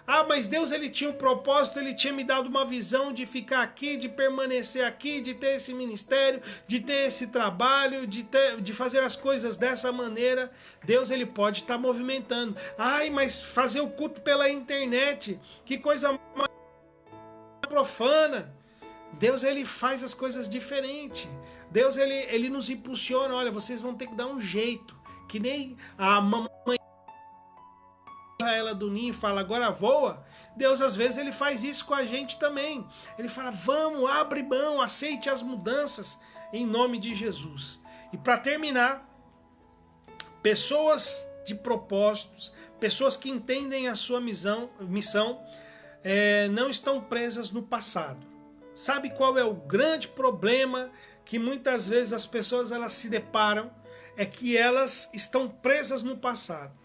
S1: Ah, mas Deus ele tinha um propósito, ele tinha me dado uma visão de ficar aqui, de permanecer aqui, de ter esse ministério, de ter esse trabalho, de fazer as coisas dessa maneira. Deus ele pode estar movimentando. Ai, mas fazer o culto pela internet, que coisa mais profana. Deus ele faz as coisas diferentes. Deus ele nos impulsiona. Olha, vocês vão ter que dar um jeito. Que nem a mamãe ela do ninho fala, agora voa. Deus às vezes ele faz isso com a gente também. Ele fala, vamos, abre mão, aceite as mudanças em nome de Jesus. E para terminar, pessoas de propósitos, pessoas que entendem a sua missão, não estão presas no passado. Sabe qual é o grande problema que muitas vezes as pessoas elas se deparam? É que elas estão presas no passado.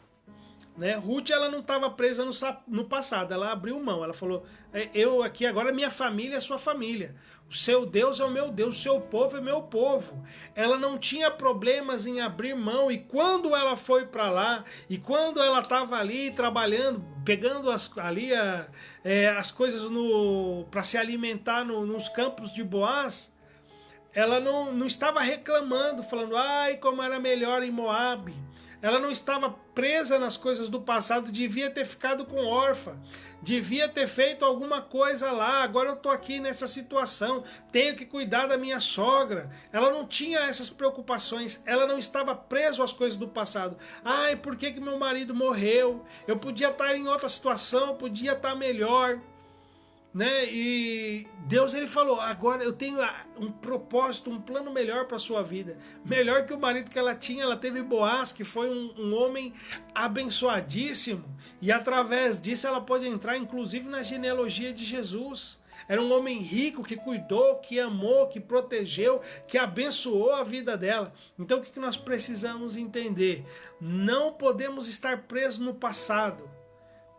S1: Né? Ruth ela não estava presa no passado, ela abriu mão, ela falou, eu aqui agora minha família é sua família, o seu Deus é o meu Deus, o seu povo é meu povo. Ela não tinha problemas em abrir mão, e quando ela foi para lá, e quando ela estava ali trabalhando, pegando as coisas para se alimentar nos campos de Boaz, ela não estava reclamando, falando, ai como era melhor em Moabe. Ela não estava presa nas coisas do passado, devia ter ficado com órfã, devia ter feito alguma coisa lá, agora eu estou aqui nessa situação, tenho que cuidar da minha sogra. Ela não tinha essas preocupações, ela não estava presa às coisas do passado. Ai, por que meu marido morreu? Eu podia estar em outra situação, podia estar melhor. Né? E Deus ele falou, agora eu tenho um propósito, um plano melhor para a sua vida, melhor que o marido que ela tinha. Ela teve Boaz, que foi um homem abençoadíssimo, e através disso ela pode entrar inclusive na genealogia de Jesus. Era um homem rico que cuidou, que amou, que protegeu, que abençoou a vida dela. Então o que nós precisamos entender? Não podemos estar presos no passado.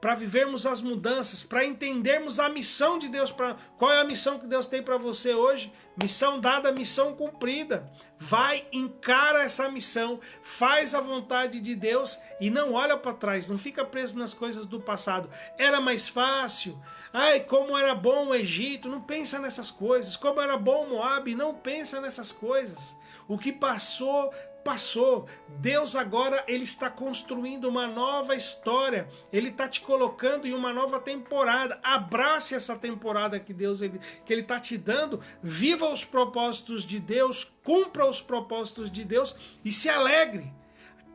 S1: Para vivermos as mudanças, para entendermos a missão de Deus. Qual é a missão que Deus tem para você hoje? Missão dada, missão cumprida. Vai, encara essa missão, faz a vontade de Deus e não olha para trás, não fica preso nas coisas do passado. Era mais fácil. Ai, como era bom o Egito, não pensa nessas coisas. Como era bom Moabe, não pensa nessas coisas. O que passou, passou. Deus agora ele está construindo uma nova história. Ele está te colocando em uma nova temporada. Abrace essa temporada que Deus ele está te dando. Viva os propósitos de Deus, cumpra os propósitos de Deus e se alegre.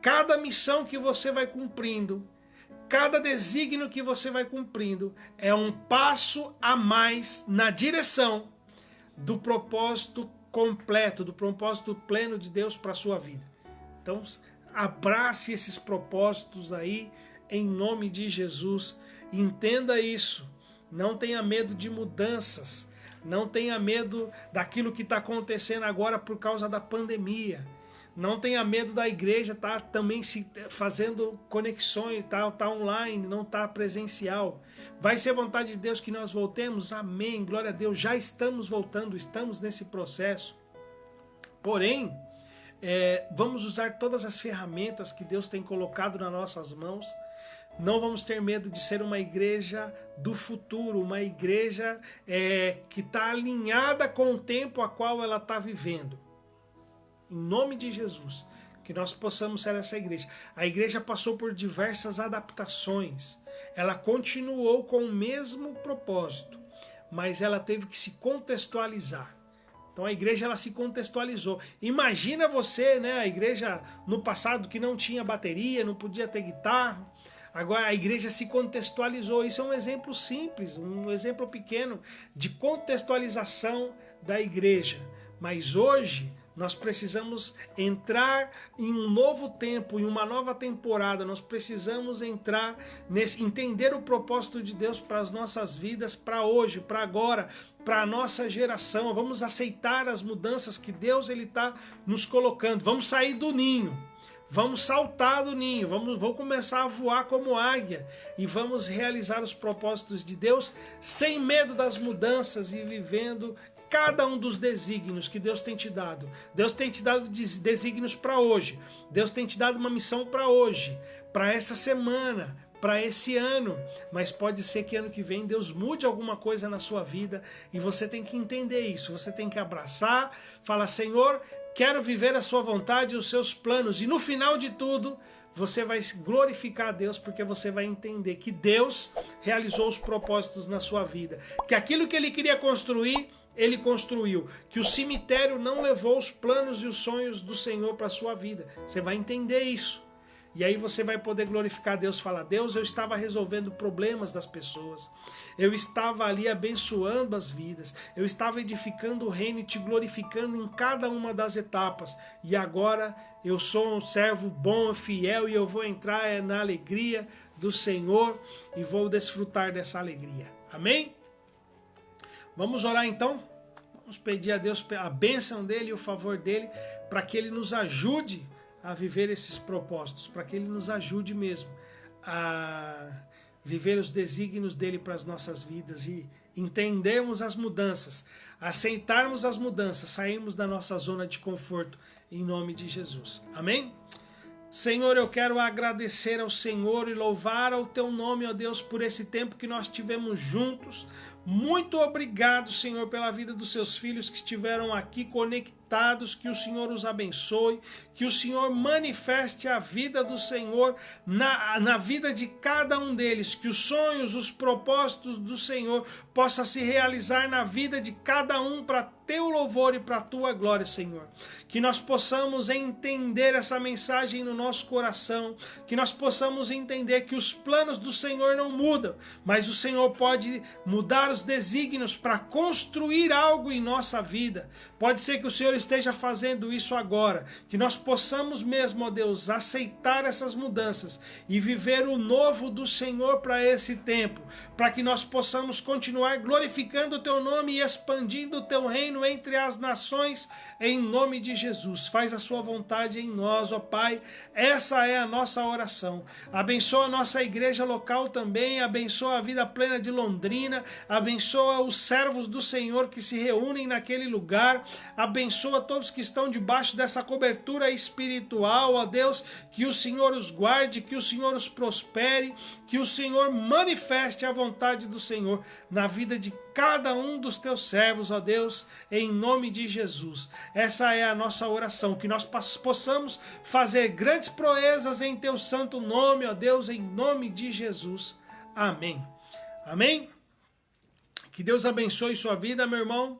S1: Cada missão que você vai cumprindo, cada desígnio que você vai cumprindo é um passo a mais na direção do propósito completo, do propósito pleno de Deus para a sua vida. Então, abrace esses propósitos aí, em nome de Jesus. Entenda isso. Não tenha medo de mudanças. Não tenha medo daquilo que está acontecendo agora por causa da pandemia. Não tenha medo da igreja estar também se fazendo conexões, tá online, não tá presencial. Vai ser vontade de Deus que nós voltemos? Amém, glória a Deus. Já estamos voltando, estamos nesse processo. Porém, vamos usar todas as ferramentas que Deus tem colocado nas nossas mãos. Não vamos ter medo de ser uma igreja do futuro, uma igreja que está alinhada com o tempo a qual ela está vivendo. Em nome de Jesus, que nós possamos ser essa igreja. A igreja passou por diversas adaptações. Ela continuou com o mesmo propósito, mas ela teve que se contextualizar. Então a igreja ela se contextualizou. Imagina você, né, a igreja no passado que não tinha bateria, não podia ter guitarra. Agora a igreja se contextualizou. Isso é um exemplo simples, um exemplo pequeno de contextualização da igreja. Mas hoje nós precisamos entrar em um novo tempo, em uma nova temporada. Nós precisamos entrar entender o propósito de Deus para as nossas vidas, para hoje, para agora, para a nossa geração. Vamos aceitar as mudanças que Deus está nos colocando. Vamos sair do ninho. Vamos saltar do ninho, vamos começar a voar como águia e vamos realizar os propósitos de Deus sem medo das mudanças e vivendo cada um dos desígnios que Deus tem te dado. Deus tem te dado desígnios para hoje. Deus tem te dado uma missão para hoje, para essa semana, para esse ano, mas pode ser que ano que vem Deus mude alguma coisa na sua vida e você tem que entender isso, você tem que abraçar, falar: Senhor, quero viver a sua vontade e os seus planos, e no final de tudo você vai glorificar a Deus, porque você vai entender que Deus realizou os propósitos na sua vida, que aquilo que Ele queria construir, Ele construiu, que o cemitério não levou os planos e os sonhos do Senhor para a sua vida. Você vai entender isso. E aí você vai poder glorificar a Deus, falar: Deus, eu estava resolvendo problemas das pessoas, eu estava ali abençoando as vidas, eu estava edificando o reino e te glorificando em cada uma das etapas, e agora eu sou um servo bom e fiel e eu vou entrar na alegria do Senhor e vou desfrutar dessa alegria. Amém? Vamos orar então? Vamos pedir a Deus a bênção dele e o favor dele, para que ele nos ajude a viver esses propósitos, para que Ele nos ajude mesmo a viver os desígnios dEle para as nossas vidas e entendermos as mudanças, aceitarmos as mudanças, sairmos da nossa zona de conforto, em nome de Jesus. Amém? Senhor, eu quero agradecer ao Senhor e louvar ao Teu nome, ó Deus, por esse tempo que nós tivemos juntos. Muito obrigado, Senhor, pela vida dos seus filhos que estiveram aqui conectados, que o Senhor os abençoe, que o Senhor manifeste a vida do Senhor na vida de cada um deles, que os sonhos, os propósitos do Senhor possam se realizar na vida de cada um para Teu louvor e para a Tua glória, Senhor. Que nós possamos entender essa mensagem no nosso coração, que nós possamos entender que os planos do Senhor não mudam, mas o Senhor pode mudar os desígnios para construir algo em nossa vida. Pode ser que o Senhor esteja fazendo isso agora, que nós possamos mesmo, ó Deus, aceitar essas mudanças e viver o novo do Senhor para esse tempo, para que nós possamos continuar glorificando o Teu nome e expandindo o Teu reino entre as nações, em nome de Jesus. Faz a Sua vontade em nós, ó Pai, essa é a nossa oração. Abençoa a nossa igreja local também, abençoa a Vida Plena de Londrina, abençoa os servos do Senhor que se reúnem naquele lugar, abençoa todos que estão debaixo dessa cobertura espiritual, ó Deus, que o Senhor os guarde, que o Senhor os prospere, que o Senhor manifeste a vontade do Senhor na vida de cada um dos Teus servos, ó Deus, em nome de Jesus. Essa é a nossa oração, que nós possamos fazer grandes proezas em Teu santo nome, ó Deus, em nome de Jesus. Amém. Amém? Que Deus abençoe sua vida, meu irmão.